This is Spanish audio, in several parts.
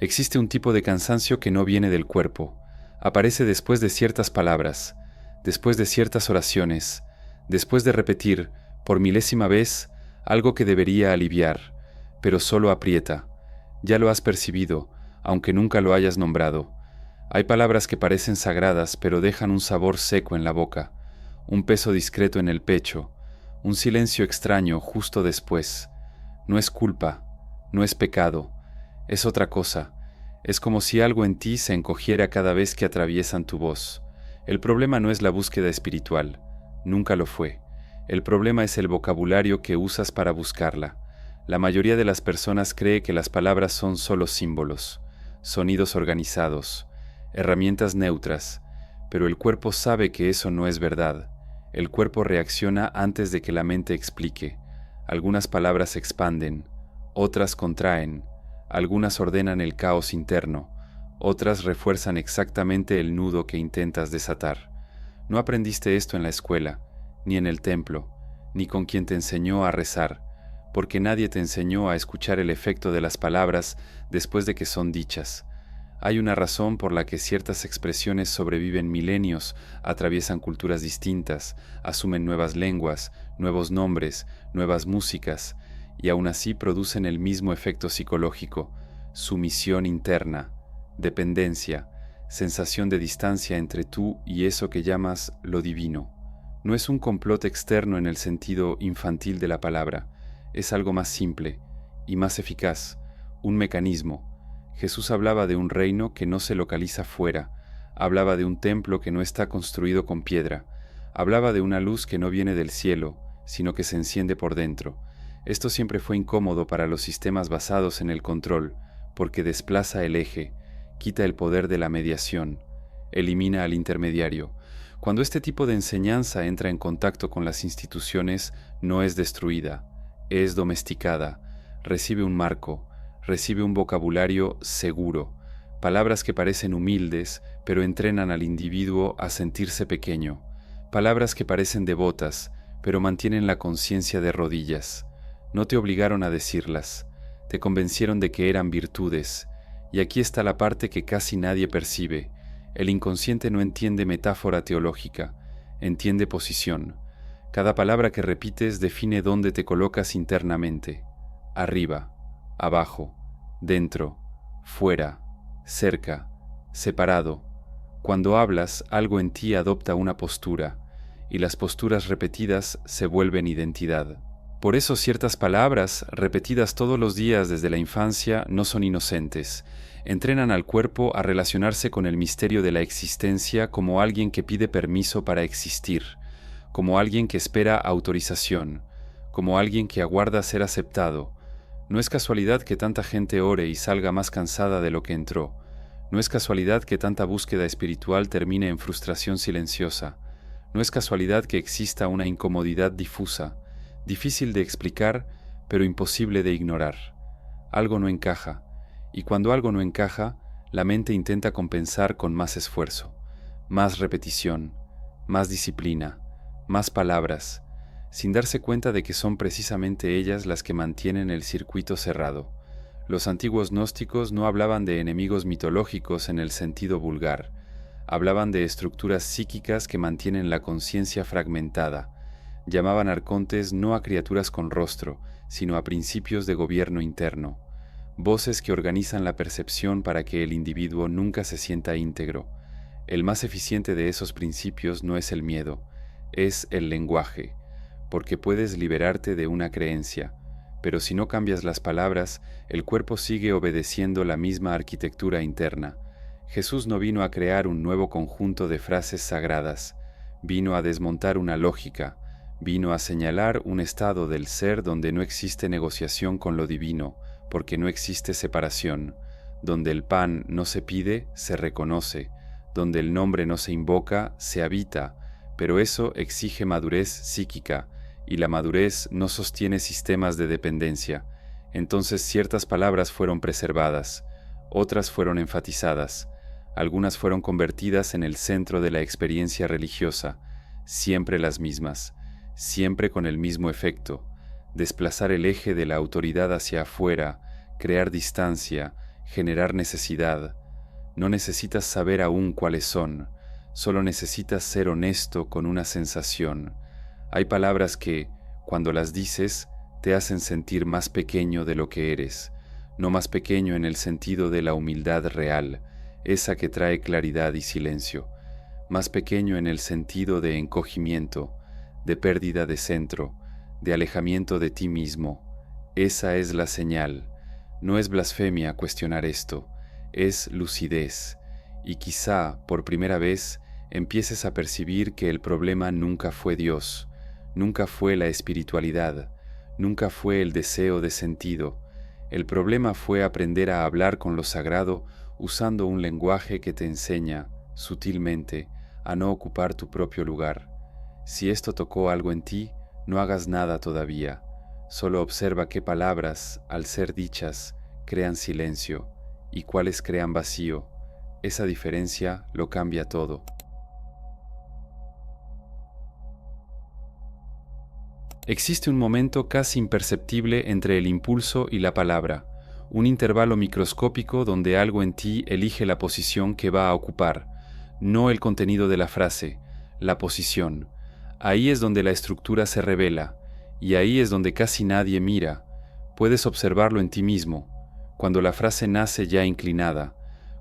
Existe un tipo de cansancio que no viene del cuerpo. Aparece después de ciertas palabras, después de ciertas oraciones, después de repetir, por milésima vez, algo que debería aliviar, pero solo aprieta. Ya lo has percibido, aunque nunca lo hayas nombrado. Hay palabras que parecen sagradas, pero dejan un sabor seco en la boca, un peso discreto en el pecho, un silencio extraño justo después. No es culpa, no es pecado, es otra cosa. Es como si algo en ti se encogiera cada vez que atraviesan tu voz. El problema no es la búsqueda espiritual, nunca lo fue. El problema es el vocabulario que usas para buscarla. La mayoría de las personas cree que las palabras son solo símbolos, sonidos organizados, herramientas neutras, pero el cuerpo sabe que eso no es verdad. El cuerpo reacciona antes de que la mente explique. Algunas palabras expanden, otras contraen, algunas ordenan el caos interno, otras refuerzan exactamente el nudo que intentas desatar. No aprendiste esto en la escuela, ni en el templo, ni con quien te enseñó a rezar, porque nadie te enseñó a escuchar el efecto de las palabras después de que son dichas. Hay una razón por la que ciertas expresiones sobreviven milenios, atraviesan culturas distintas, asumen nuevas lenguas, nuevos nombres, nuevas músicas, y aún así producen el mismo efecto psicológico: sumisión interna, dependencia, sensación de distancia entre tú y eso que llamas lo divino. No es un complot externo en el sentido infantil de la palabra, es algo más simple y más eficaz, un mecanismo. Jesús hablaba de un reino que no se localiza fuera, hablaba de un templo que no está construido con piedra, hablaba de una luz que no viene del cielo, sino que se enciende por dentro. Esto siempre fue incómodo para los sistemas basados en el control, porque desplaza el eje, quita el poder de la mediación, elimina al intermediario. Cuando este tipo de enseñanza entra en contacto con las instituciones, no es destruida, es domesticada, recibe un marco, recibe un vocabulario seguro, palabras que parecen humildes, pero entrenan al individuo a sentirse pequeño, palabras que parecen devotas, pero mantienen la conciencia de rodillas. No te obligaron a decirlas, te convencieron de que eran virtudes, y aquí está la parte que casi nadie percibe. El inconsciente no entiende metáfora teológica, entiende posición. Cada palabra que repites define dónde te colocas internamente: arriba, abajo, dentro, fuera, cerca, separado. Cuando hablas, algo en ti adopta una postura, y las posturas repetidas se vuelven identidad. Por eso ciertas palabras, repetidas todos los días desde la infancia, no son inocentes. Entrenan al cuerpo a relacionarse con el misterio de la existencia como alguien que pide permiso para existir, como alguien que espera autorización, como alguien que aguarda ser aceptado. No es casualidad que tanta gente ore y salga más cansada de lo que entró. No es casualidad que tanta búsqueda espiritual termine en frustración silenciosa. No es casualidad que exista una incomodidad difusa, difícil de explicar, pero imposible de ignorar. Algo no encaja, y cuando algo no encaja, la mente intenta compensar con más esfuerzo, más repetición, más disciplina, más palabras, sin darse cuenta de que son precisamente ellas las que mantienen el circuito cerrado. Los antiguos gnósticos no hablaban de enemigos mitológicos en el sentido vulgar, hablaban de estructuras psíquicas que mantienen la conciencia fragmentada. Llamaban arcontes no a criaturas con rostro, sino a principios de gobierno interno, voces que organizan la percepción para que el individuo nunca se sienta íntegro. El más eficiente de esos principios no es el miedo, es el lenguaje, porque puedes liberarte de una creencia, pero si no cambias las palabras, el cuerpo sigue obedeciendo la misma arquitectura interna. Jesús no vino a crear un nuevo conjunto de frases sagradas, vino a desmontar una lógica, vino a señalar un estado del ser donde no existe negociación con lo divino, porque no existe separación, donde el pan no se pide, se reconoce, donde el nombre no se invoca, se habita, pero eso exige madurez psíquica, y la madurez no sostiene sistemas de dependencia. Entonces ciertas palabras fueron preservadas, otras fueron enfatizadas, algunas fueron convertidas en el centro de la experiencia religiosa, siempre las mismas, siempre con el mismo efecto: desplazar el eje de la autoridad hacia afuera, crear distancia, generar necesidad. No necesitas saber aún cuáles son, solo necesitas ser honesto con una sensación. Hay palabras que, cuando las dices, te hacen sentir más pequeño de lo que eres, no más pequeño en el sentido de la humildad real, esa que trae claridad y silencio, más pequeño en el sentido de encogimiento, de pérdida de centro, de alejamiento de ti mismo. Esa es la señal. No es blasfemia cuestionar esto, es lucidez, y quizá, por primera vez, empieces a percibir que el problema nunca fue Dios, nunca fue la espiritualidad, nunca fue el deseo de sentido. El problema fue aprender a hablar con lo sagrado usando un lenguaje que te enseña, sutilmente, a no ocupar tu propio lugar. Si esto tocó algo en ti, no hagas nada todavía. Solo observa qué palabras, al ser dichas, crean silencio y cuáles crean vacío. Esa diferencia lo cambia todo. Existe un momento casi imperceptible entre el impulso y la palabra, un intervalo microscópico donde algo en ti elige la posición que va a ocupar, no el contenido de la frase, la posición. Ahí es donde la estructura se revela, y ahí es donde casi nadie mira. Puedes observarlo en ti mismo, cuando la frase nace ya inclinada,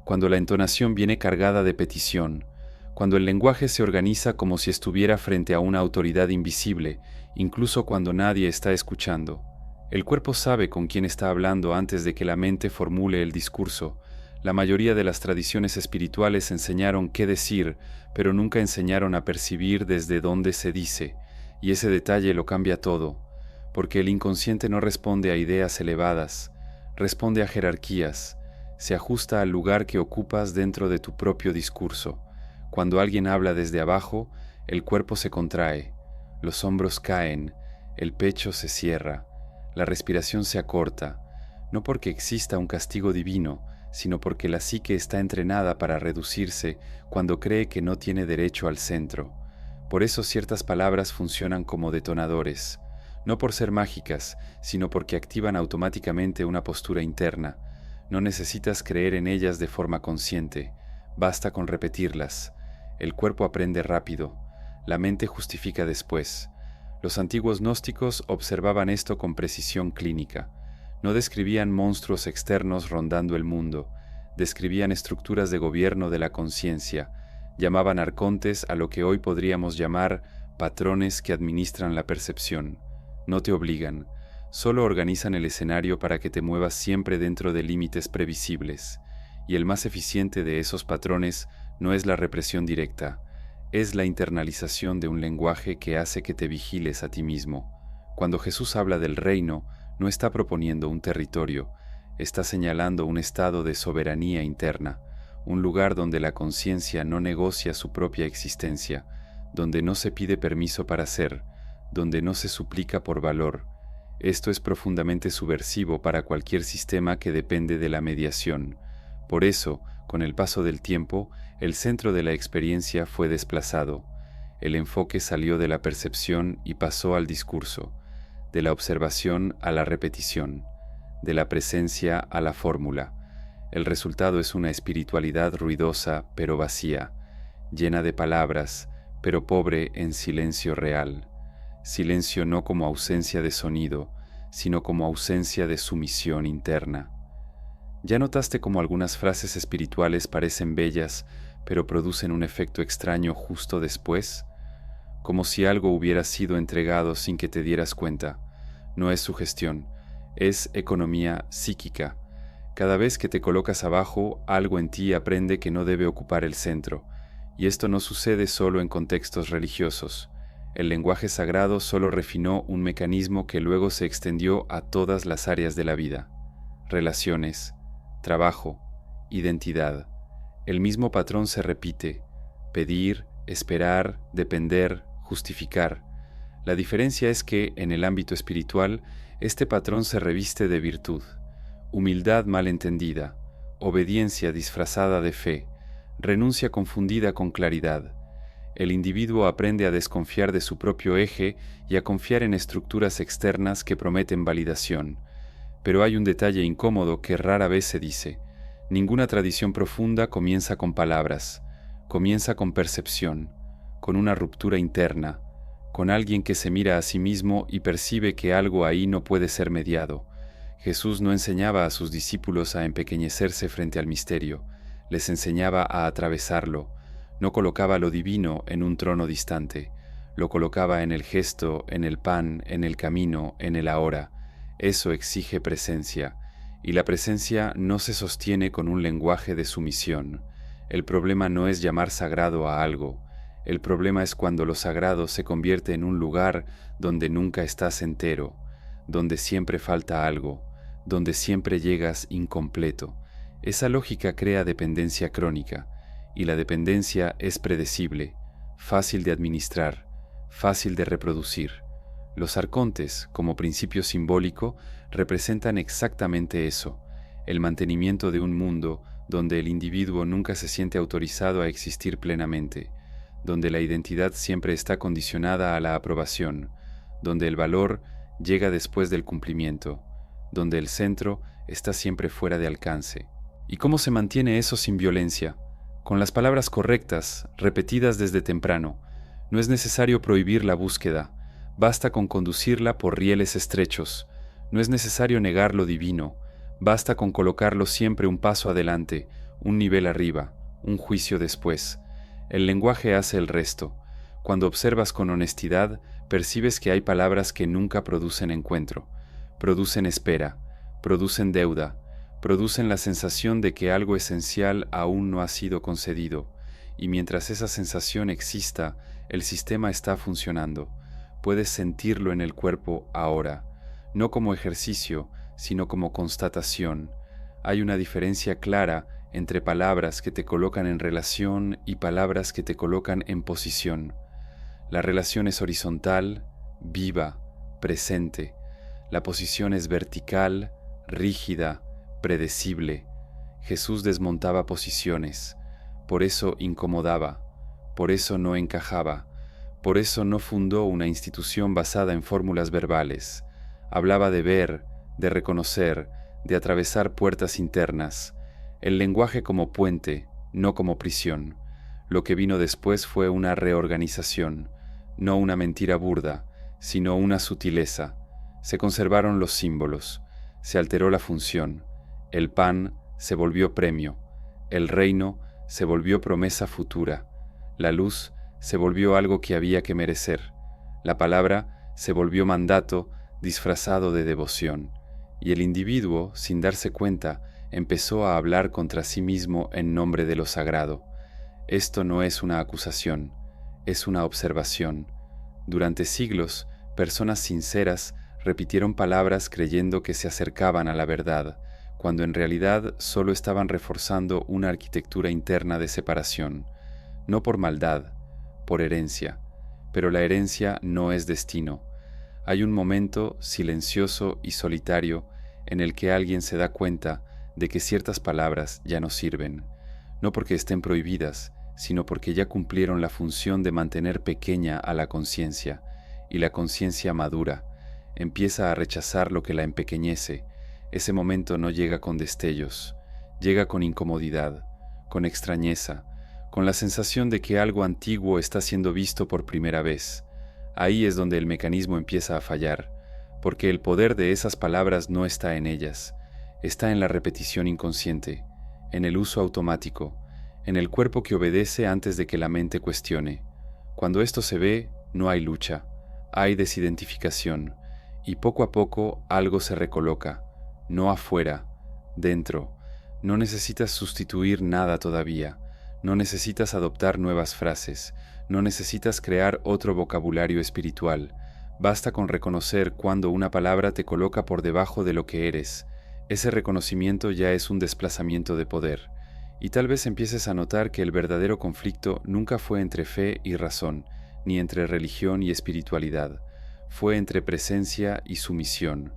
cuando la entonación viene cargada de petición, cuando el lenguaje se organiza como si estuviera frente a una autoridad invisible, incluso cuando nadie está escuchando. El cuerpo sabe con quién está hablando antes de que la mente formule el discurso. La mayoría de las tradiciones espirituales enseñaron qué decir, pero nunca enseñaron a percibir desde dónde se dice, y ese detalle lo cambia todo, porque el inconsciente no responde a ideas elevadas, responde a jerarquías, se ajusta al lugar que ocupas dentro de tu propio discurso. Cuando alguien habla desde abajo, el cuerpo se contrae, los hombros caen, el pecho se cierra, la respiración se acorta, no porque exista un castigo divino, sino porque la psique está entrenada para reducirse cuando cree que no tiene derecho al centro. Por eso ciertas palabras funcionan como detonadores, no por ser mágicas, sino porque activan automáticamente una postura interna. No necesitas creer en ellas de forma consciente, basta con repetirlas. El cuerpo aprende rápido, la mente justifica después. Los antiguos gnósticos observaban esto con precisión clínica. No describían monstruos externos rondando el mundo, describían estructuras de gobierno de la conciencia, llamaban arcontes a lo que hoy podríamos llamar patrones que administran la percepción. No te obligan, solo organizan el escenario para que te muevas siempre dentro de límites previsibles, y el más eficiente de esos patrones no es la represión directa, es la internalización de un lenguaje que hace que te vigiles a ti mismo. Cuando Jesús habla del reino, no está proponiendo un territorio, está señalando un estado de soberanía interna, un lugar donde la conciencia no negocia su propia existencia, donde no se pide permiso para ser, donde no se suplica por valor. Esto es profundamente subversivo para cualquier sistema que depende de la mediación. Por eso, con el paso del tiempo, el centro de la experiencia fue desplazado. El enfoque salió de la percepción y pasó al discurso, de la observación a la repetición, de la presencia a la fórmula. El resultado es una espiritualidad ruidosa pero vacía, llena de palabras, pero pobre en silencio real. Silencio no como ausencia de sonido, sino como ausencia de sumisión interna. ¿Ya notaste cómo algunas frases espirituales parecen bellas, pero producen un efecto extraño justo después? Como si algo hubiera sido entregado sin que te dieras cuenta. No es sugestión, es economía psíquica. Cada vez que te colocas abajo, algo en ti aprende que no debe ocupar el centro, y esto no sucede solo en contextos religiosos. El lenguaje sagrado solo refinó un mecanismo que luego se extendió a todas las áreas de la vida. Relaciones, trabajo, identidad. El mismo patrón se repite: pedir, esperar, depender, justificar. La diferencia es que, en el ámbito espiritual, este patrón se reviste de virtud, humildad mal entendida, obediencia disfrazada de fe, renuncia confundida con claridad. El individuo aprende a desconfiar de su propio eje y a confiar en estructuras externas que prometen validación. Pero hay un detalle incómodo que rara vez se dice: Ninguna tradición profunda comienza con palabras, comienza con percepción, con una ruptura interna, con alguien que se mira a sí mismo y percibe que algo ahí no puede ser mediado. Jesús no enseñaba a sus discípulos a empequeñecerse frente al misterio, les enseñaba a atravesarlo, no colocaba lo divino en un trono distante, lo colocaba en el gesto, en el pan, en el camino, en el ahora. Eso exige presencia, y la presencia no se sostiene con un lenguaje de sumisión. El problema no es llamar sagrado a algo, el problema es cuando lo sagrado se convierte en un lugar donde nunca estás entero, donde siempre falta algo, donde siempre llegas incompleto. Esa lógica crea dependencia crónica, y la dependencia es predecible, fácil de administrar, fácil de reproducir. Los arcontes, como principio simbólico, representan exactamente eso, el mantenimiento de un mundo donde el individuo nunca se siente autorizado a existir plenamente, donde la identidad siempre está condicionada a la aprobación, donde el valor llega después del cumplimiento, donde el centro está siempre fuera de alcance. ¿Y cómo se mantiene eso sin violencia? Con las palabras correctas, repetidas desde temprano. No es necesario prohibir la búsqueda, basta con conducirla por rieles estrechos. No es necesario negar lo divino, basta con colocarlo siempre un paso adelante, un nivel arriba, un juicio después. El lenguaje hace el resto. Cuando observas con honestidad, percibes que hay palabras que nunca producen encuentro, producen espera, producen deuda, producen la sensación de que algo esencial aún no ha sido concedido, y mientras esa sensación exista, el sistema está funcionando. Puedes sentirlo en el cuerpo ahora, no como ejercicio, sino como constatación. Hay una diferencia clara entre palabras que te colocan en relación y palabras que te colocan en posición. La relación es horizontal, viva, presente. La posición es vertical, rígida, predecible. Jesús desmontaba posiciones, por eso incomodaba, por eso no encajaba, por eso no fundó una institución basada en fórmulas verbales. Hablaba de ver, de reconocer, de atravesar puertas internas, el lenguaje como puente, no como prisión. Lo que vino después fue una reorganización, no una mentira burda, sino una sutileza. Se conservaron los símbolos, se alteró la función, el pan se volvió premio, el reino se volvió promesa futura, la luz se volvió algo que había que merecer, la palabra se volvió mandato disfrazado de devoción, y el individuo, sin darse cuenta, empezó a hablar contra sí mismo en nombre de lo sagrado. Esto no es una acusación, es una observación. Durante siglos, personas sinceras repitieron palabras creyendo que se acercaban a la verdad, cuando en realidad solo estaban reforzando una arquitectura interna de separación, no por maldad, por herencia, pero la herencia no es destino. Hay un momento silencioso y solitario en el que alguien se da cuenta de que ciertas palabras ya no sirven, no porque estén prohibidas, sino porque ya cumplieron la función de mantener pequeña a la conciencia, y la conciencia madura, empieza a rechazar lo que la empequeñece. Ese momento no llega con destellos, llega con incomodidad, con extrañeza, con la sensación de que algo antiguo está siendo visto por primera vez. Ahí es donde el mecanismo empieza a fallar, porque el poder de esas palabras no está en ellas, está en la repetición inconsciente, en el uso automático, en el cuerpo que obedece antes de que la mente cuestione. Cuando esto se ve, no hay lucha, hay desidentificación, y poco a poco algo se recoloca, no afuera, dentro. No necesitas sustituir nada todavía, no necesitas adoptar nuevas frases, no necesitas crear otro vocabulario espiritual. Basta con reconocer cuando una palabra te coloca por debajo de lo que eres. Ese reconocimiento ya es un desplazamiento de poder. Y tal vez empieces a notar que el verdadero conflicto nunca fue entre fe y razón, ni entre religión y espiritualidad. Fue entre presencia y sumisión,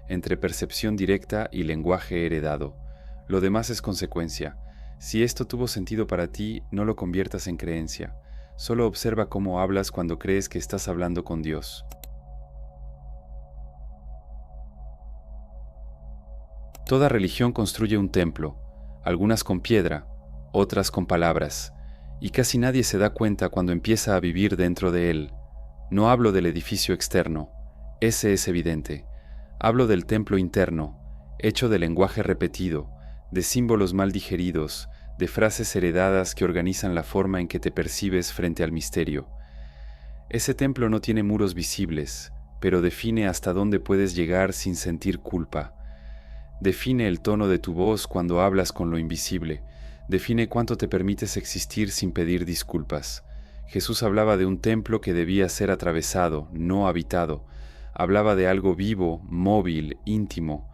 entre percepción directa y lenguaje heredado. Lo demás es consecuencia. Si esto tuvo sentido para ti, no lo conviertas en creencia. Solo observa cómo hablas cuando crees que estás hablando con Dios. Toda religión construye un templo. algunas con piedra, otras con palabras, y casi nadie se da cuenta cuando empieza a vivir dentro de él. No hablo del edificio externo, ese es evidente. Hablo del templo interno, hecho de lenguaje repetido, de símbolos mal digeridos, de frases heredadas que organizan la forma en que te percibes frente al misterio. Ese templo no tiene muros visibles, pero define hasta dónde puedes llegar sin sentir culpa. Define el tono de tu voz cuando hablas con lo invisible. Define cuánto te permites existir sin pedir disculpas. Jesús hablaba de un templo que debía ser atravesado, no habitado. Hablaba de algo vivo, móvil, íntimo.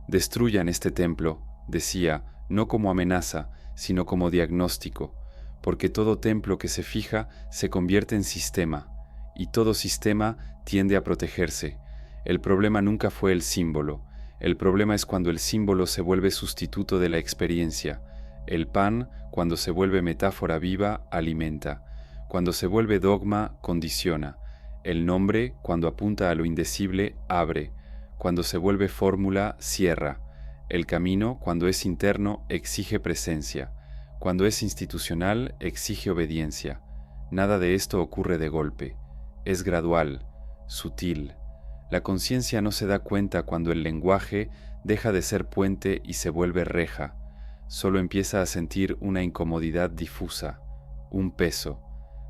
Destruyan este templo, decía, no como amenaza, sino como diagnóstico, porque todo templo que se fija se convierte en sistema, y todo sistema tiende a protegerse. El problema nunca fue el símbolo. El problema es cuando el símbolo se vuelve sustituto de la experiencia. El pan, cuando se vuelve metáfora viva, alimenta. Cuando se vuelve dogma, condiciona. El nombre, cuando apunta a lo indecible, abre. Cuando se vuelve fórmula, cierra. El camino, cuando es interno, exige presencia. Cuando es institucional, exige obediencia. Nada de esto ocurre de golpe. Es gradual, sutil. La conciencia no se da cuenta cuando el lenguaje deja de ser puente y se vuelve reja. Solo empieza a sentir una incomodidad difusa, un peso,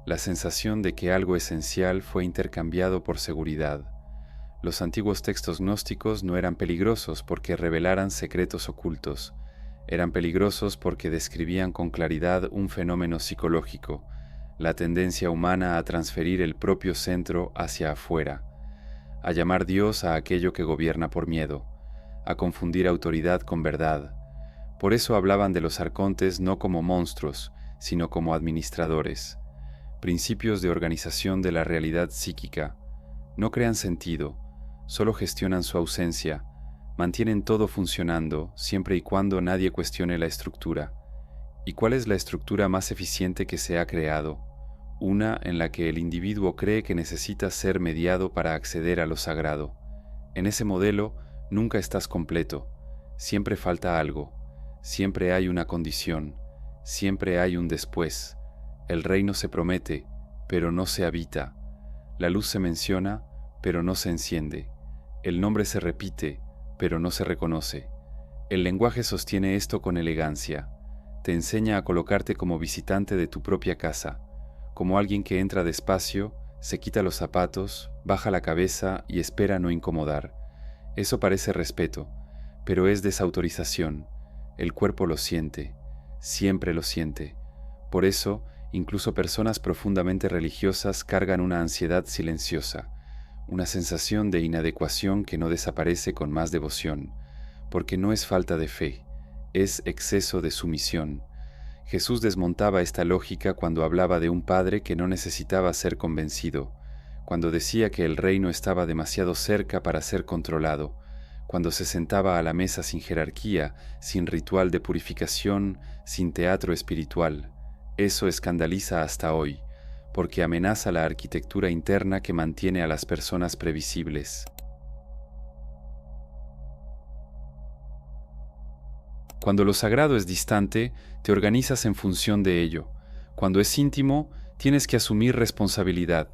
la sensación de que algo esencial fue intercambiado por seguridad. Los antiguos textos gnósticos no eran peligrosos porque revelaran secretos ocultos. Eran peligrosos porque describían con claridad un fenómeno psicológico, la tendencia humana a transferir el propio centro hacia afuera, a llamar Dios a aquello que gobierna por miedo, a confundir autoridad con verdad. Por eso hablaban de los arcontes no como monstruos, sino como administradores, principios de organización de la realidad psíquica. No crean sentido, solo gestionan su ausencia, mantienen todo funcionando siempre y cuando nadie cuestione la estructura. ¿Y cuál es la estructura más eficiente que se ha creado? Una en la que el individuo cree que necesita ser mediado para acceder a lo sagrado. En ese modelo nunca estás completo, siempre falta algo, siempre hay una condición, siempre hay un después. El reino se promete, pero no se habita. La luz se menciona, pero no se enciende. El nombre se repite, pero no se reconoce. El lenguaje sostiene esto con elegancia. Te enseña a colocarte como visitante de tu propia casa, como alguien que entra despacio, se quita los zapatos, baja la cabeza y espera no incomodar. Eso parece respeto, pero es desautorización. El cuerpo lo siente, siempre lo siente. Por eso, incluso personas profundamente religiosas cargan una ansiedad silenciosa, una sensación de inadecuación que no desaparece con más devoción, porque no es falta de fe, es exceso de sumisión. Jesús desmontaba esta lógica cuando hablaba de un padre que no necesitaba ser convencido, cuando decía que el reino estaba demasiado cerca para ser controlado, cuando se sentaba a la mesa sin jerarquía, sin ritual de purificación, sin teatro espiritual. Eso escandaliza hasta hoy, porque amenaza la arquitectura interna que mantiene a las personas previsibles. Cuando lo sagrado es distante, te organizas en función de ello. Cuando es íntimo, tienes que asumir responsabilidad.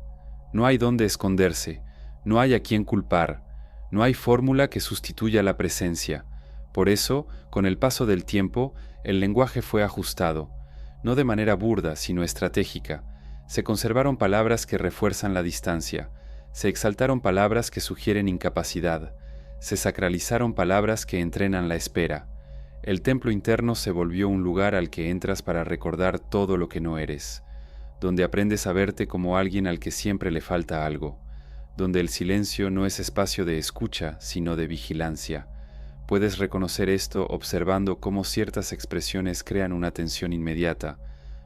No hay dónde esconderse, no hay a quién culpar, no hay fórmula que sustituya la presencia. Por eso, con el paso del tiempo, el lenguaje fue ajustado, no de manera burda, sino estratégica. Se conservaron palabras que refuerzan la distancia, se exaltaron palabras que sugieren incapacidad, se sacralizaron palabras que entrenan la espera. El templo interno se volvió un lugar al que entras para recordar todo lo que no eres, donde aprendes a verte como alguien al que siempre le falta algo, donde el silencio no es espacio de escucha, sino de vigilancia. Puedes reconocer esto observando cómo ciertas expresiones crean una tensión inmediata,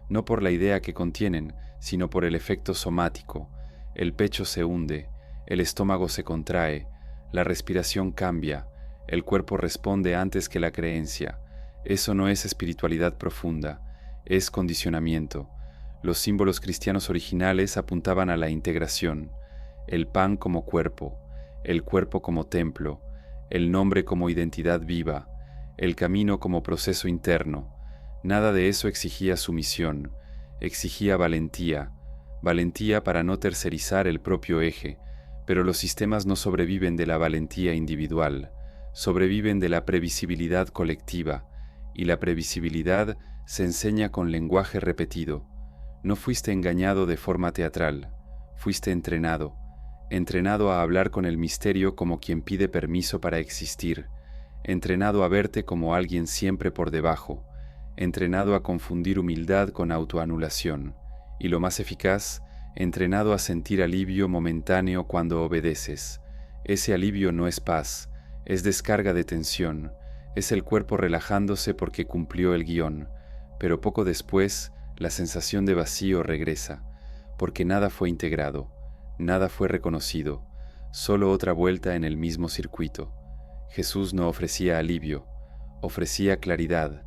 no por la idea que contienen, sino por el efecto somático. El pecho se hunde, el estómago se contrae, la respiración cambia, el cuerpo responde antes que la creencia. Eso no es espiritualidad profunda, es condicionamiento. Los símbolos cristianos originales apuntaban a la integración, el pan como cuerpo, el cuerpo como templo, el nombre como identidad viva, el camino como proceso interno. Nada de eso exigía sumisión, exigía valentía, valentía para no tercerizar el propio eje, pero los sistemas no sobreviven de la valentía individual, sobreviven de la previsibilidad colectiva, y la previsibilidad se enseña con lenguaje repetido. No fuiste engañado de forma teatral, fuiste entrenado, entrenado a hablar con el misterio como quien pide permiso para existir, entrenado a verte como alguien siempre por debajo, entrenado a confundir humildad con autoanulación, y lo más eficaz, entrenado a sentir alivio momentáneo cuando obedeces. Ese alivio no es paz, es descarga de tensión, es el cuerpo relajándose porque cumplió el guión, pero poco después la sensación de vacío regresa, porque nada fue integrado, nada fue reconocido, solo otra vuelta en el mismo circuito. Jesús no ofrecía alivio, ofrecía claridad,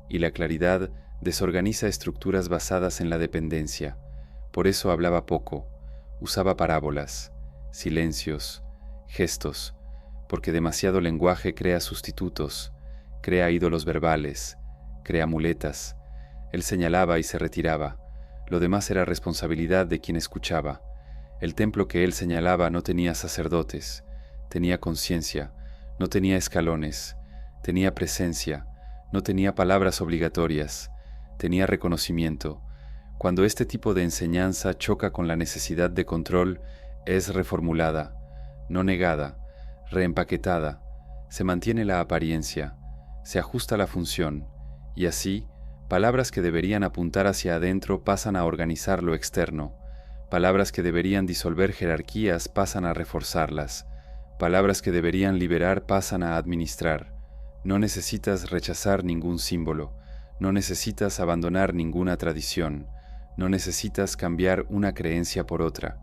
y la claridad desorganiza estructuras basadas en la dependencia. Por eso hablaba poco, usaba parábolas, silencios, gestos, porque demasiado lenguaje crea sustitutos, crea ídolos verbales, crea muletas. Él señalaba y se retiraba. Lo demás era responsabilidad de quien escuchaba. El templo que él señalaba no tenía sacerdotes, tenía conciencia, no tenía escalones, tenía presencia, no tenía palabras obligatorias, tenía reconocimiento. Cuando este tipo de enseñanza choca con la necesidad de control, es reformulada, no negada, reempaquetada, se mantiene la apariencia, se ajusta la función, y así, palabras que deberían apuntar hacia adentro pasan a organizar lo externo, palabras que deberían disolver jerarquías pasan a reforzarlas, palabras que deberían liberar pasan a administrar. No necesitas rechazar ningún símbolo, no necesitas abandonar ninguna tradición, no necesitas cambiar una creencia por otra.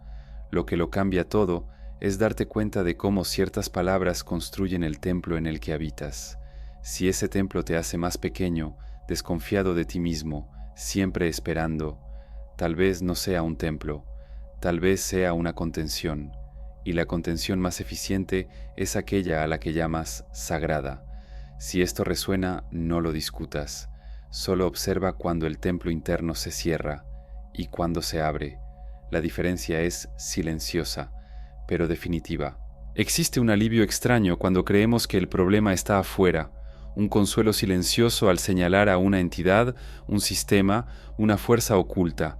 Lo que lo cambia todo es darte cuenta de cómo ciertas palabras construyen el templo en el que habitas. Si ese templo te hace más pequeño, desconfiado de ti mismo, siempre esperando, tal vez no sea un templo, tal vez sea una contención, y la contención más eficiente es aquella a la que llamas sagrada. Si esto resuena, no lo discutas, solo observa cuando el templo interno se cierra y cuando se abre. La diferencia es silenciosa, pero definitiva. Existe un alivio extraño cuando creemos que el problema está afuera, un consuelo silencioso al señalar a una entidad, un sistema, una fuerza oculta.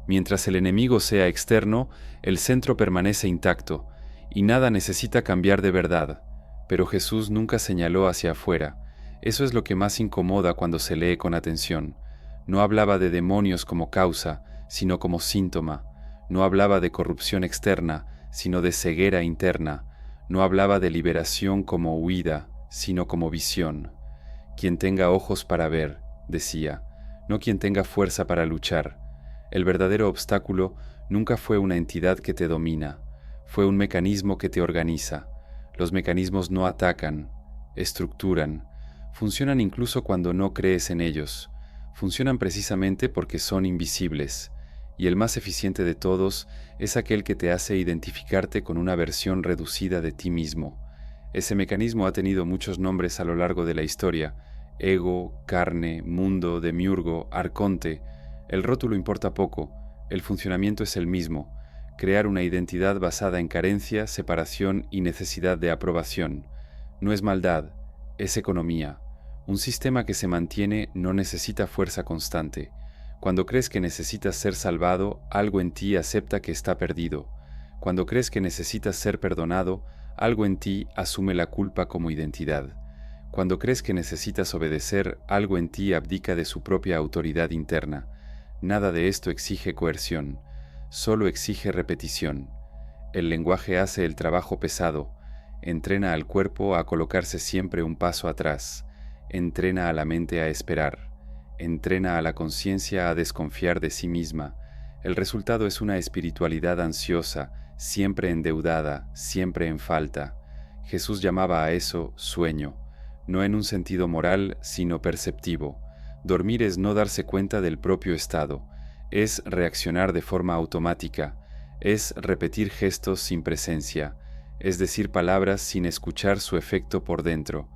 Mientras el enemigo sea externo, el centro permanece intacto, y nada necesita cambiar de verdad. Pero Jesús nunca señaló hacia afuera. Eso es lo que más incomoda cuando se lee con atención. No hablaba de demonios como causa, sino como síntoma. No hablaba de corrupción externa, sino de ceguera interna. No hablaba de liberación como huida, sino como visión. Quien tenga ojos para ver, decía, no quien tenga fuerza para luchar. El verdadero obstáculo nunca fue una entidad que te domina, fue un mecanismo que te organiza. Los mecanismos no atacan, estructuran, funcionan incluso cuando no crees en ellos, funcionan precisamente porque son invisibles, y el más eficiente de todos es aquel que te hace identificarte con una versión reducida de ti mismo. Ese mecanismo ha tenido muchos nombres a lo largo de la historia: ego, carne, mundo, demiurgo, arconte. El rótulo importa poco, el funcionamiento es el mismo: crear una identidad basada en carencia, separación y necesidad de aprobación. No es maldad, es economía. Un sistema que se mantiene no necesita fuerza constante. Cuando crees que necesitas ser salvado, algo en ti acepta que está perdido. Cuando crees que necesitas ser perdonado, algo en ti asume la culpa como identidad. Cuando crees que necesitas obedecer, algo en ti abdica de su propia autoridad interna. Nada de esto exige coerción, solo exige repetición. El lenguaje hace el trabajo pesado, entrena al cuerpo a colocarse siempre un paso atrás, entrena a la mente a esperar, entrena a la conciencia a desconfiar de sí misma. El resultado es una espiritualidad ansiosa, siempre endeudada, siempre en falta. Jesús llamaba a eso sueño, no en un sentido moral, sino perceptivo. Dormir es no darse cuenta del propio estado, es reaccionar de forma automática, es repetir gestos sin presencia, es decir palabras sin escuchar su efecto por dentro.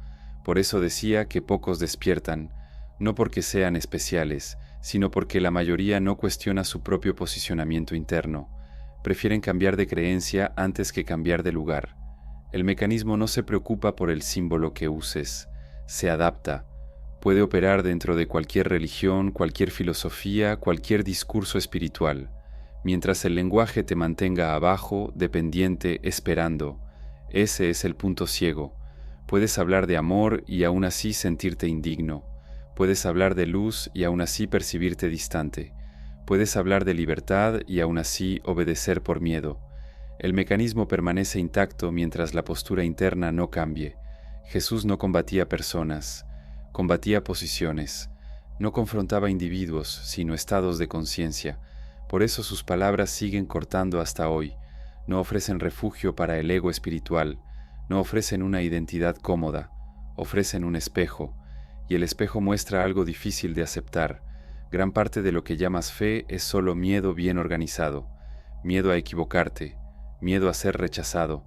Por eso decía que pocos despiertan, no porque sean especiales, sino porque la mayoría no cuestiona su propio posicionamiento interno. Prefieren cambiar de creencia antes que cambiar de lugar. El mecanismo no se preocupa por el símbolo que uses, se adapta. Puede operar dentro de cualquier religión, cualquier filosofía, cualquier discurso espiritual. Mientras el lenguaje te mantenga abajo, dependiente, esperando. Ese es el punto ciego. Puedes hablar de amor y aún así sentirte indigno. Puedes hablar de luz y aún así percibirte distante. Puedes hablar de libertad y aún así obedecer por miedo. El mecanismo permanece intacto mientras la postura interna no cambie. Jesús no combatía personas, combatía posiciones. No confrontaba individuos, sino estados de conciencia. Por eso sus palabras siguen cortando hasta hoy. No ofrecen refugio para el ego espiritual. No ofrecen una identidad cómoda, ofrecen un espejo, y el espejo muestra algo difícil de aceptar. Gran parte de lo que llamas fe es solo miedo bien organizado, miedo a equivocarte, miedo a ser rechazado,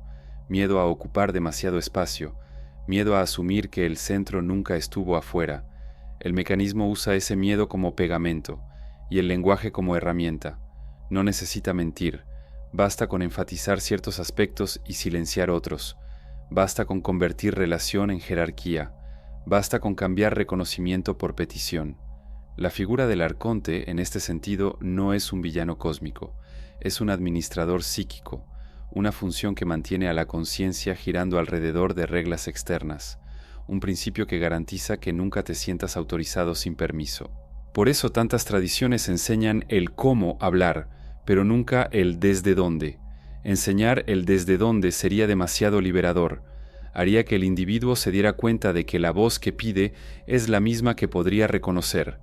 miedo a ocupar demasiado espacio, miedo a asumir que el centro nunca estuvo afuera. El mecanismo usa ese miedo como pegamento, y el lenguaje como herramienta. No necesita mentir, basta con enfatizar ciertos aspectos y silenciar otros. Basta con convertir relación en jerarquía. Basta con cambiar reconocimiento por petición. La figura del arconte, en este sentido, no es un villano cósmico. Es un administrador psíquico, una función que mantiene a la conciencia girando alrededor de reglas externas, un principio que garantiza que nunca te sientas autorizado sin permiso. Por eso tantas tradiciones enseñan el cómo hablar, pero nunca el desde dónde. Enseñar el desde dónde sería demasiado liberador. Haría que el individuo se diera cuenta de que la voz que pide es la misma que podría reconocer.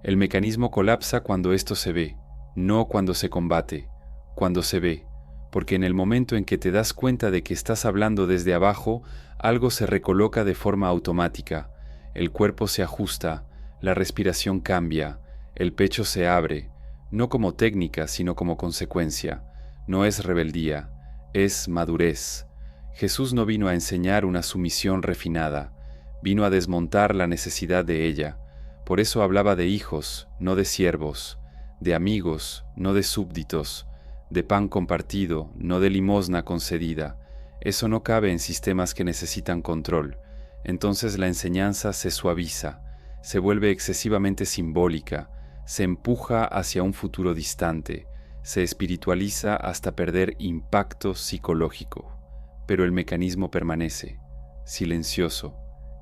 El mecanismo colapsa cuando esto se ve, no cuando se combate, cuando se ve, porque en el momento en que te das cuenta de que estás hablando desde abajo, algo se recoloca de forma automática, el cuerpo se ajusta, la respiración cambia, el pecho se abre, no como técnica, sino como consecuencia. No es rebeldía, es madurez. Jesús no vino a enseñar una sumisión refinada, vino a desmontar la necesidad de ella. Por eso hablaba de hijos, no de siervos, de amigos, no de súbditos, de pan compartido, no de limosna concedida. Eso no cabe en sistemas que necesitan control. Entonces la enseñanza se suaviza, se vuelve excesivamente simbólica, se empuja hacia un futuro distante, se espiritualiza hasta perder impacto psicológico. Pero el mecanismo permanece, silencioso,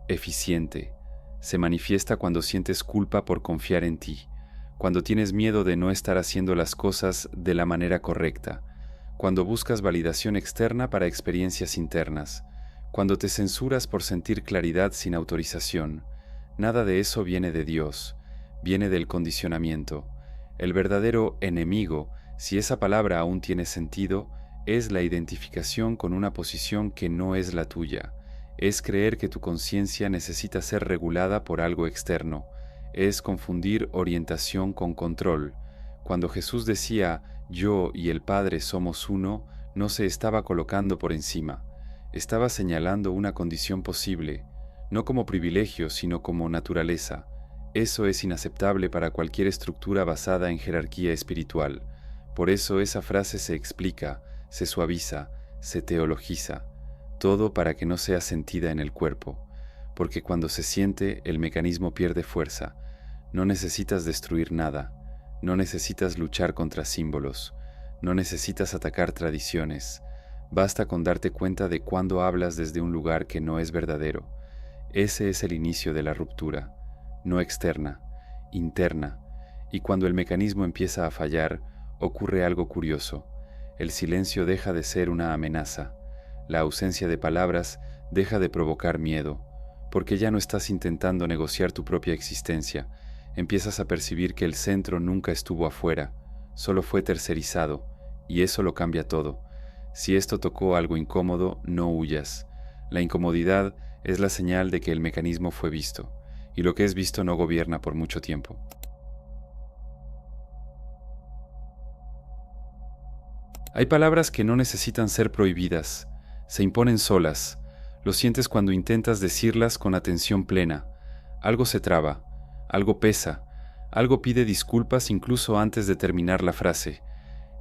eficiente. Se manifiesta cuando sientes culpa por confiar en ti, cuando tienes miedo de no estar haciendo las cosas de la manera correcta, cuando buscas validación externa para experiencias internas, cuando te censuras por sentir claridad sin autorización. Nada de eso viene de Dios, viene del condicionamiento. El verdadero enemigo, si esa palabra aún tiene sentido, es la identificación con una posición que no es la tuya. Es creer que tu conciencia necesita ser regulada por algo externo. Es confundir orientación con control. Cuando Jesús decía, yo y el Padre somos uno, no se estaba colocando por encima. Estaba señalando una condición posible, no como privilegio, sino como naturaleza. Eso es inaceptable para cualquier estructura basada en jerarquía espiritual. Por eso esa frase se explica, se suaviza, se teologiza, todo para que no sea sentida en el cuerpo, porque cuando se siente el mecanismo pierde fuerza. No necesitas destruir nada, no necesitas luchar contra símbolos, no necesitas atacar tradiciones, basta con darte cuenta de cuando hablas desde un lugar que no es verdadero. Ese es el inicio de la ruptura, no externa, interna, y cuando el mecanismo empieza a fallar, ocurre algo curioso. El silencio deja de ser una amenaza, la ausencia de palabras deja de provocar miedo, porque ya no estás intentando negociar tu propia existencia, empiezas a percibir que el centro nunca estuvo afuera, solo fue tercerizado, y eso lo cambia todo. Si esto tocó algo incómodo, no huyas. La incomodidad es la señal de que el mecanismo fue visto, y lo que es visto no gobierna por mucho tiempo. Hay palabras que no necesitan ser prohibidas, se imponen solas. Lo sientes cuando intentas decirlas con atención plena. Algo se traba, algo pesa, algo pide disculpas incluso antes de terminar la frase.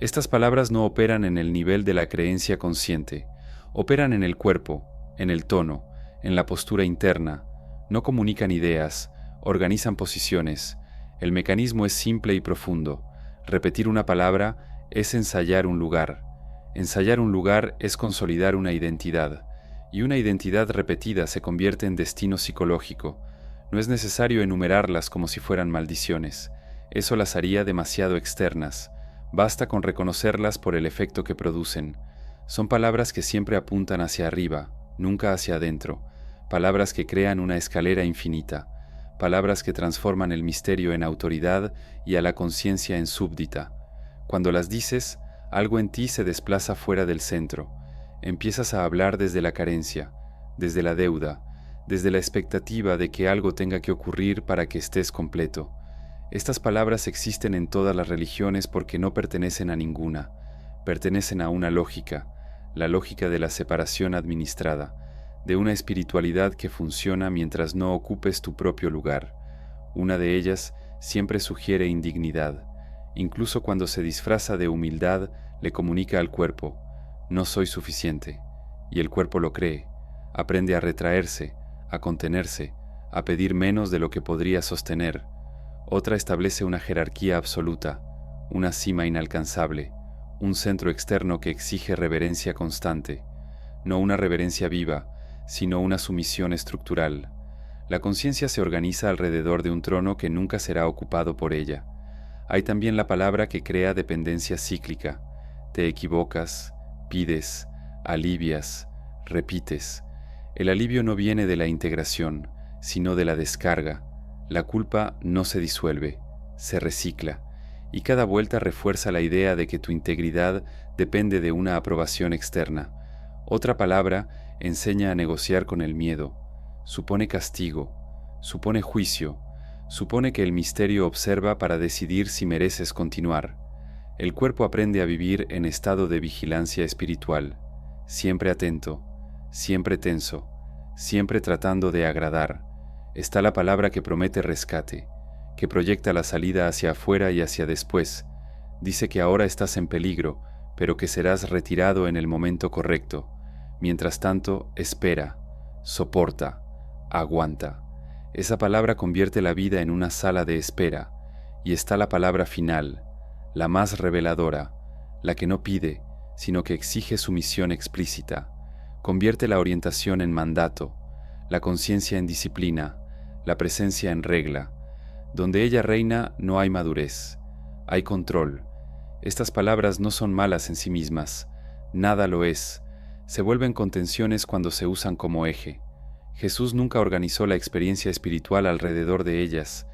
Estas palabras no operan en el nivel de la creencia consciente, operan en el cuerpo, en el tono, en la postura interna, no comunican ideas, organizan posiciones. El mecanismo es simple y profundo. Repetir una palabra es ensayar un lugar. Ensayar un lugar es consolidar una identidad, y una identidad repetida se convierte en destino psicológico. No es necesario enumerarlas como si fueran maldiciones. Eso las haría demasiado externas. Basta con reconocerlas por el efecto que producen. Son palabras que siempre apuntan hacia arriba, nunca hacia adentro. Palabras que crean una escalera infinita. Palabras que transforman el misterio en autoridad y a la conciencia en súbdita. Cuando las dices, algo en ti se desplaza fuera del centro. Empiezas a hablar desde la carencia, desde la deuda, desde la expectativa de que algo tenga que ocurrir para que estés completo. Estas palabras existen en todas las religiones porque no pertenecen a ninguna. Pertenecen a una lógica, la lógica de la separación administrada, de una espiritualidad que funciona mientras no ocupes tu propio lugar. Una de ellas siempre sugiere indignidad. Incluso cuando se disfraza de humildad, le comunica al cuerpo: no soy suficiente. Y el cuerpo lo cree. Aprende a retraerse, a contenerse, a pedir menos de lo que podría sostener. Otra establece una jerarquía absoluta, una cima inalcanzable, un centro externo que exige reverencia constante, no una reverencia viva, sino una sumisión estructural. La conciencia se organiza alrededor de un trono que nunca será ocupado por ella. Hay también la palabra que crea dependencia cíclica. Te equivocas, pides, alivias, repites. El alivio no viene de la integración, sino de la descarga. La culpa no se disuelve, se recicla, y cada vuelta refuerza la idea de que tu integridad depende de una aprobación externa. Otra palabra enseña a negociar con el miedo, supone castigo, supone juicio, supone que el misterio observa para decidir si mereces continuar. El cuerpo aprende a vivir en estado de vigilancia espiritual, siempre atento, siempre tenso, siempre tratando de agradar. Está la palabra que promete rescate, que proyecta la salida hacia afuera y hacia después. Dice que ahora estás en peligro, pero que serás retirado en el momento correcto. Mientras tanto, espera, soporta, aguanta. Esa palabra convierte la vida en una sala de espera, y está la palabra final, la más reveladora, la que no pide, sino que exige sumisión explícita. Convierte la orientación en mandato, la conciencia en disciplina, la presencia en regla. Donde ella reina no hay madurez, hay control. Estas palabras no son malas en sí mismas, nada lo es. Se vuelven contenciones cuando se usan como eje. Jesús nunca organizó la experiencia espiritual alrededor de ellas.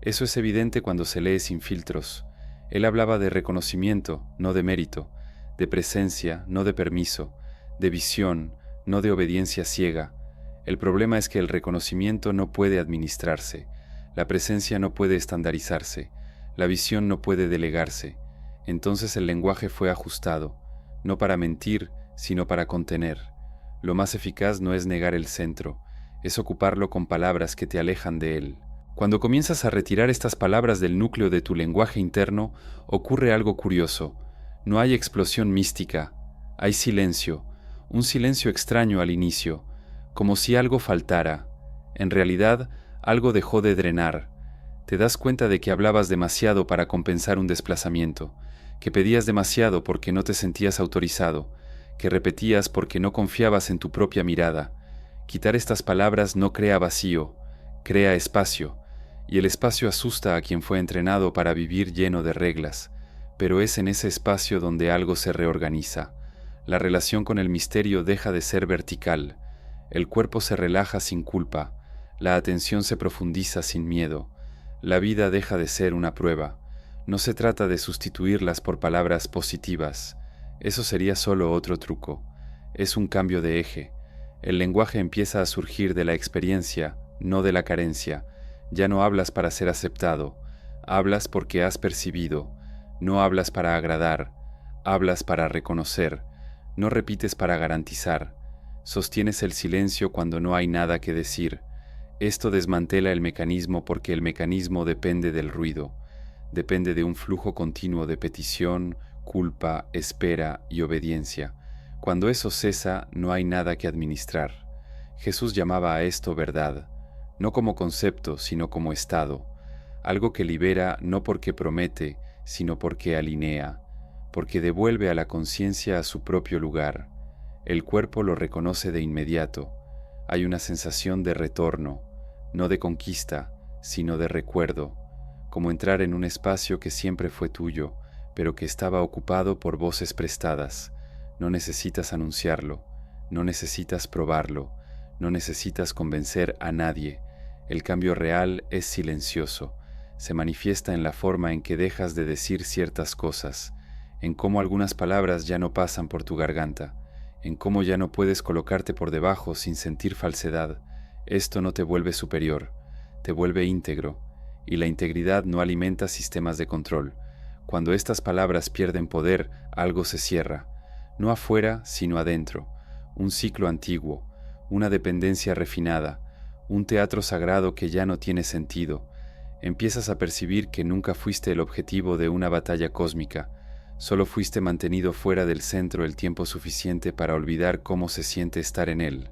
Eso es evidente cuando se lee sin filtros. Él hablaba de reconocimiento, no de mérito, de presencia, no de permiso, de visión, no de obediencia ciega. El problema es que el reconocimiento no puede administrarse, la presencia no puede estandarizarse, la visión no puede delegarse. Entonces el lenguaje fue ajustado, no para mentir, sino para contener. Lo más eficaz no es negar el centro, es ocuparlo con palabras que te alejan de él. Cuando comienzas a retirar estas palabras del núcleo de tu lenguaje interno, ocurre algo curioso. No hay explosión mística, hay silencio, un silencio extraño al inicio, como si algo faltara. En realidad, algo dejó de drenar. Te das cuenta de que hablabas demasiado para compensar un desplazamiento, que pedías demasiado porque no te sentías autorizado, que repetías porque no confiabas en tu propia mirada. Quitar estas palabras no crea vacío, crea espacio, y el espacio asusta a quien fue entrenado para vivir lleno de reglas, pero es en ese espacio donde algo se reorganiza. La relación con el misterio deja de ser vertical, el cuerpo se relaja sin culpa, la atención se profundiza sin miedo, la vida deja de ser una prueba. No se trata de sustituirlas por palabras positivas, eso sería solo otro truco, es un cambio de eje. El lenguaje empieza a surgir de la experiencia, no de la carencia. Ya no hablas para ser aceptado, hablas porque has percibido, no hablas para agradar, hablas para reconocer, no repites para garantizar, Sostienes el silencio cuando no hay nada que decir. Esto desmantela el mecanismo porque el mecanismo depende del ruido, depende de un flujo continuo de petición, culpa, espera y obediencia. Cuando eso cesa, no hay nada que administrar. Jesús llamaba a esto verdad, no como concepto, sino como estado, algo que libera no porque promete, sino porque alinea, porque devuelve a la conciencia a su propio lugar. El cuerpo lo reconoce de inmediato. Hay una sensación de retorno, no de conquista, sino de recuerdo, como entrar en un espacio que siempre fue tuyo, pero que estaba ocupado por voces prestadas. No necesitas anunciarlo, no necesitas probarlo, no necesitas convencer a nadie. El cambio real es silencioso. Se manifiesta en la forma en que dejas de decir ciertas cosas, en cómo algunas palabras ya no pasan por tu garganta, en cómo ya no puedes colocarte por debajo sin sentir falsedad. Esto no te vuelve superior, te vuelve íntegro, y la integridad no alimenta sistemas de control. Cuando estas palabras pierden poder, algo se cierra, no afuera, sino adentro, un ciclo antiguo, una dependencia refinada, un teatro sagrado que ya no tiene sentido. Empiezas a percibir que nunca fuiste el objetivo de una batalla cósmica, solo fuiste mantenido fuera del centro el tiempo suficiente para olvidar cómo se siente estar en él.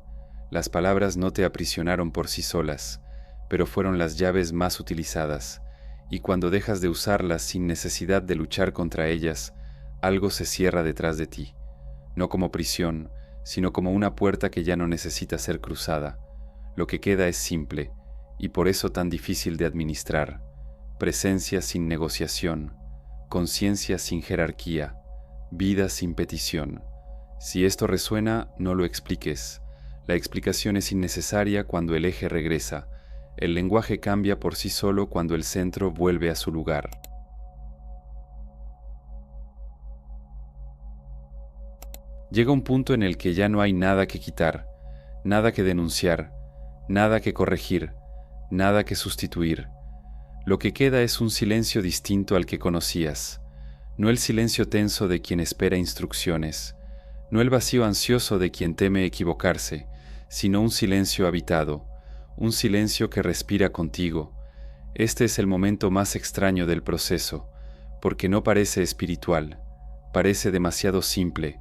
Las palabras no te aprisionaron por sí solas, pero fueron las llaves más utilizadas, y cuando dejas de usarlas sin necesidad de luchar contra ellas, algo se cierra detrás de ti, no como prisión, sino como una puerta que ya no necesita ser cruzada. Lo que queda es simple, y por eso tan difícil de administrar: presencia sin negociación, conciencia sin jerarquía, vida sin petición. Si esto resuena, no lo expliques. La explicación es innecesaria cuando el eje regresa. El lenguaje cambia por sí solo cuando el centro vuelve a su lugar. Llega un punto en el que ya no hay nada que quitar, nada que denunciar, nada que corregir, nada que sustituir. Lo que queda es un silencio distinto al que conocías, no el silencio tenso de quien espera instrucciones, no el vacío ansioso de quien teme equivocarse, sino un silencio habitado, un silencio que respira contigo. Este es el momento más extraño del proceso, porque no parece espiritual, parece demasiado simple.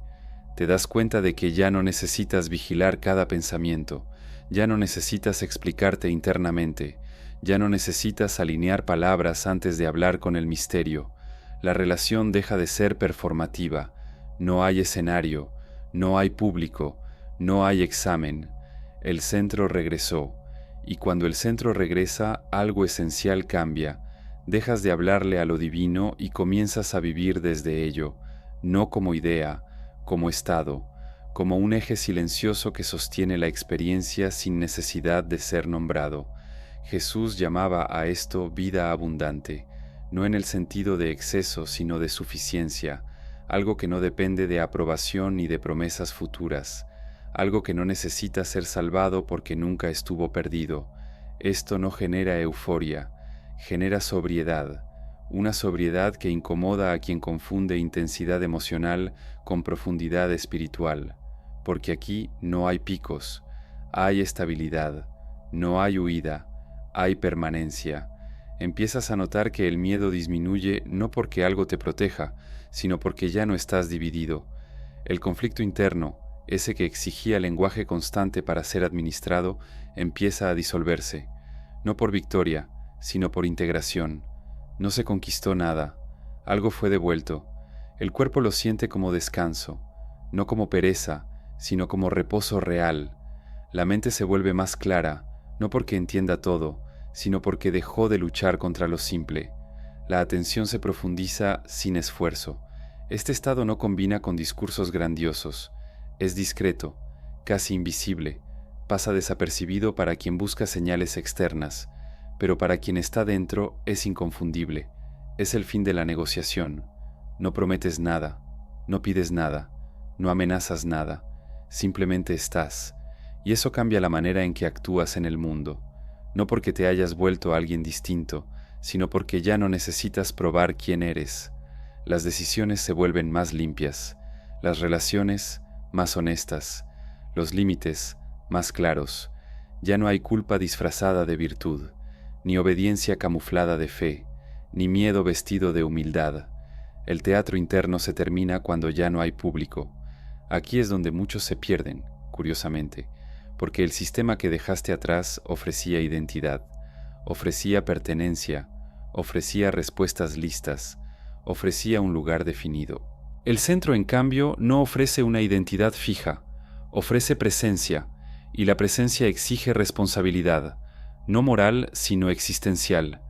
Te das cuenta de que ya no necesitas vigilar cada pensamiento, ya no necesitas explicarte internamente, ya no necesitas alinear palabras antes de hablar con el misterio. La relación deja de ser performativa, no hay escenario, no hay público, no hay examen. El centro regresó, y cuando el centro regresa, algo esencial cambia. Dejas de hablarle a lo divino y comienzas a vivir desde ello, no como idea, como estado, como un eje silencioso que sostiene la experiencia sin necesidad de ser nombrado. Jesús llamaba a esto vida abundante, no en el sentido de exceso, sino de suficiencia, algo que no depende de aprobación ni de promesas futuras, algo que no necesita ser salvado porque nunca estuvo perdido. Esto no genera euforia, genera sobriedad, una sobriedad que incomoda a quien confunde intensidad emocional con profundidad espiritual, porque aquí no hay picos, hay estabilidad, no hay huida, hay permanencia. Empiezas a notar que el miedo disminuye no porque algo te proteja, sino porque ya no estás dividido. El conflicto interno, ese que exigía lenguaje constante para ser administrado, empieza a disolverse, no por victoria, sino por integración. No se conquistó nada, algo fue devuelto. El cuerpo lo siente como descanso, no como pereza, sino como reposo real. La mente se vuelve más clara, no porque entienda todo, sino porque dejó de luchar contra lo simple. La atención se profundiza sin esfuerzo. Este estado no combina con discursos grandiosos. Es discreto, casi invisible, pasa desapercibido para quien busca señales externas, pero para quien está dentro es inconfundible. Es el fin de la negociación. No prometes nada, no pides nada, no amenazas nada, simplemente estás, y eso cambia la manera en que actúas en el mundo, no porque te hayas vuelto alguien distinto, sino porque ya no necesitas probar quién eres. Las decisiones se vuelven más limpias, las relaciones más honestas, los límites más claros. Ya no hay culpa disfrazada de virtud, ni obediencia camuflada de fe, ni miedo vestido de humildad. El teatro interno se termina cuando ya no hay público. Aquí es donde muchos se pierden, curiosamente, porque el sistema que dejaste atrás ofrecía identidad, ofrecía pertenencia, ofrecía respuestas listas, ofrecía un lugar definido. El centro, en cambio, no ofrece una identidad fija, ofrece presencia, y la presencia exige responsabilidad, no moral, sino existencial.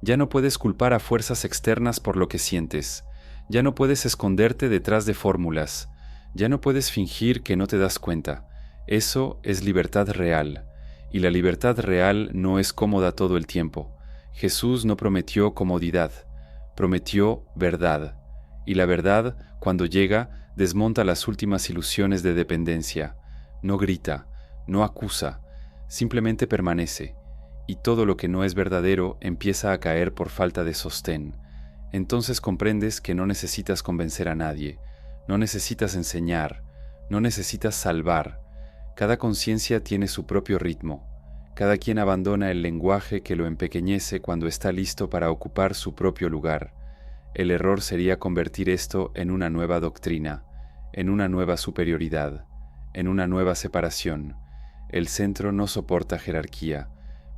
Ya no puedes culpar a fuerzas externas por lo que sientes, ya no puedes esconderte detrás de fórmulas, ya no puedes fingir que no te das cuenta. Eso es libertad real, y la libertad real no es cómoda todo el tiempo. Jesús no prometió comodidad, prometió verdad, y la verdad, cuando llega, desmonta las últimas ilusiones de dependencia. No grita, no acusa, simplemente permanece, y todo lo que no es verdadero empieza a caer por falta de sostén. Entonces comprendes que no necesitas convencer a nadie, no necesitas enseñar, no necesitas salvar. Cada conciencia tiene su propio ritmo. Cada quien abandona el lenguaje que lo empequeñece cuando está listo para ocupar su propio lugar. El error sería convertir esto en una nueva doctrina, en una nueva superioridad, en una nueva separación. El centro no soporta jerarquía,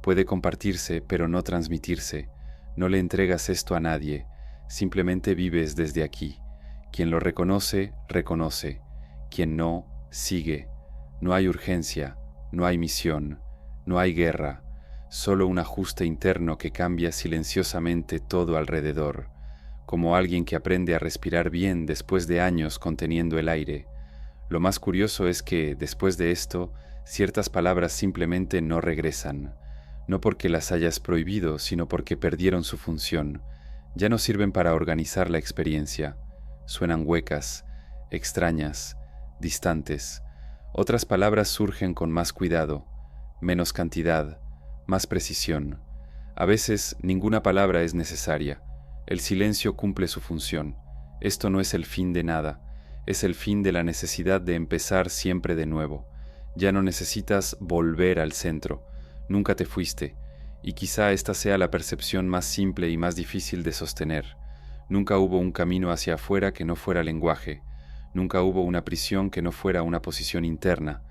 puede compartirse pero no transmitirse. No le entregas esto a nadie, simplemente vives desde aquí. Quien lo reconoce, reconoce. Quien no, sigue. No hay urgencia, no hay misión, no hay guerra, solo un ajuste interno que cambia silenciosamente todo alrededor, como alguien que aprende a respirar bien después de años conteniendo el aire. Lo más curioso es que, después de esto, ciertas palabras simplemente no regresan, no porque las hayas prohibido, sino porque perdieron su función. Ya no sirven para organizar la experiencia. Suenan huecas, extrañas, distantes. Otras palabras surgen con más cuidado, menos cantidad, más precisión. A veces ninguna palabra es necesaria. El silencio cumple su función. Esto no es el fin de nada, es el fin de la necesidad de empezar siempre de nuevo. Ya no necesitas volver al centro. Nunca te fuiste, y quizá esta sea la percepción más simple y más difícil de sostener. Nunca hubo un camino hacia afuera que no fuera lenguaje. Nunca hubo una prisión que no fuera una posición interna.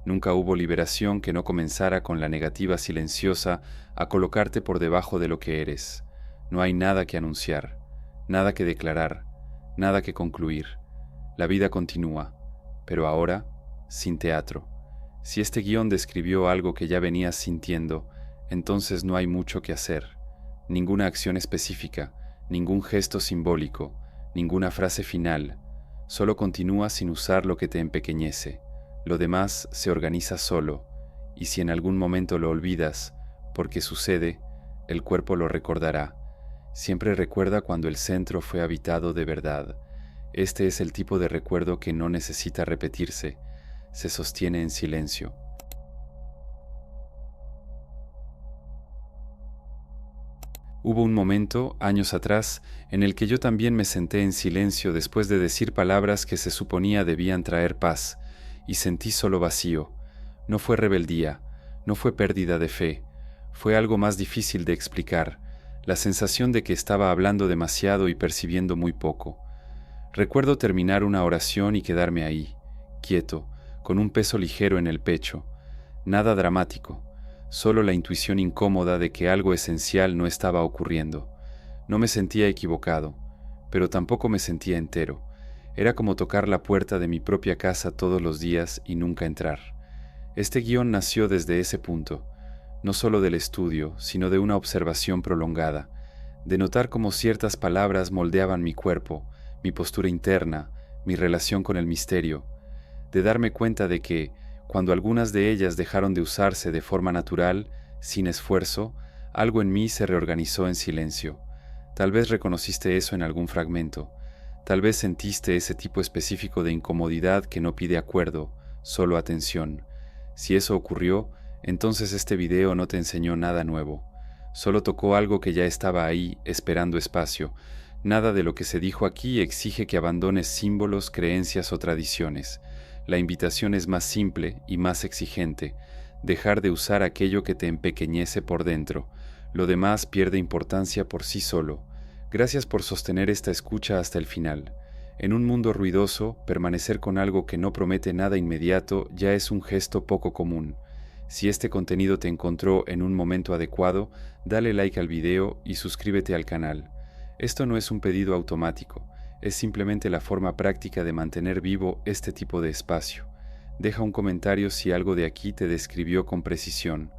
Nunca hubo liberación que no comenzara con la negativa silenciosa a colocarte por debajo de lo que eres. No hay nada que anunciar, nada que declarar, nada que concluir. La vida continúa, pero ahora sin teatro. Si este guión describió algo que ya venías sintiendo, entonces no hay mucho que hacer. Ninguna acción específica, ningún gesto simbólico, ninguna frase final. Solo continúa sin usar lo que te empequeñece. Lo demás se organiza solo, y si en algún momento lo olvidas, porque sucede, el cuerpo lo recordará. Siempre recuerda cuando el centro fue habitado de verdad. Este es el tipo de recuerdo que no necesita repetirse, se sostiene en silencio. Hubo un momento, años atrás, en el que yo también me senté en silencio después de decir palabras que se suponía debían traer paz, y sentí solo vacío. No fue rebeldía, no fue pérdida de fe, fue algo más difícil de explicar, la sensación de que estaba hablando demasiado y percibiendo muy poco. Recuerdo terminar una oración y quedarme ahí, quieto, con un peso ligero en el pecho. Nada dramático, solo la intuición incómoda de que algo esencial no estaba ocurriendo. No me sentía equivocado, pero tampoco me sentía entero. Era como tocar la puerta de mi propia casa todos los días y nunca entrar. Este guión nació desde ese punto, no solo del estudio, sino de una observación prolongada, de notar cómo ciertas palabras moldeaban mi cuerpo, mi postura interna, mi relación con el misterio, de darme cuenta de que, cuando algunas de ellas dejaron de usarse de forma natural, sin esfuerzo, algo en mí se reorganizó en silencio. Tal vez reconociste eso en algún fragmento. Tal vez sentiste ese tipo específico de incomodidad que no pide acuerdo, solo atención. Si eso ocurrió, entonces este video no te enseñó nada nuevo. Solo tocó algo que ya estaba ahí, esperando espacio. Nada de lo que se dijo aquí exige que abandones símbolos, creencias o tradiciones. La invitación es más simple y más exigente: dejar de usar aquello que te empequeñece por dentro. Lo demás pierde importancia por sí solo. Gracias por sostener esta escucha hasta el final. En un mundo ruidoso, permanecer con algo que no promete nada inmediato ya es un gesto poco común. Si este contenido te encontró en un momento adecuado, dale like al video y suscríbete al canal. Esto no es un pedido automático, es simplemente la forma práctica de mantener vivo este tipo de espacio. Deja un comentario si algo de aquí te describió con precisión,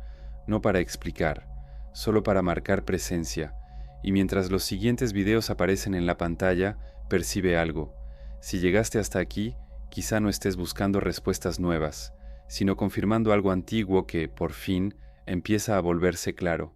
no para explicar, solo para marcar presencia. Y mientras los siguientes videos aparecen en la pantalla, percibe algo. Si llegaste hasta aquí, quizá no estés buscando respuestas nuevas, sino confirmando algo antiguo que, por fin, empieza a volverse claro.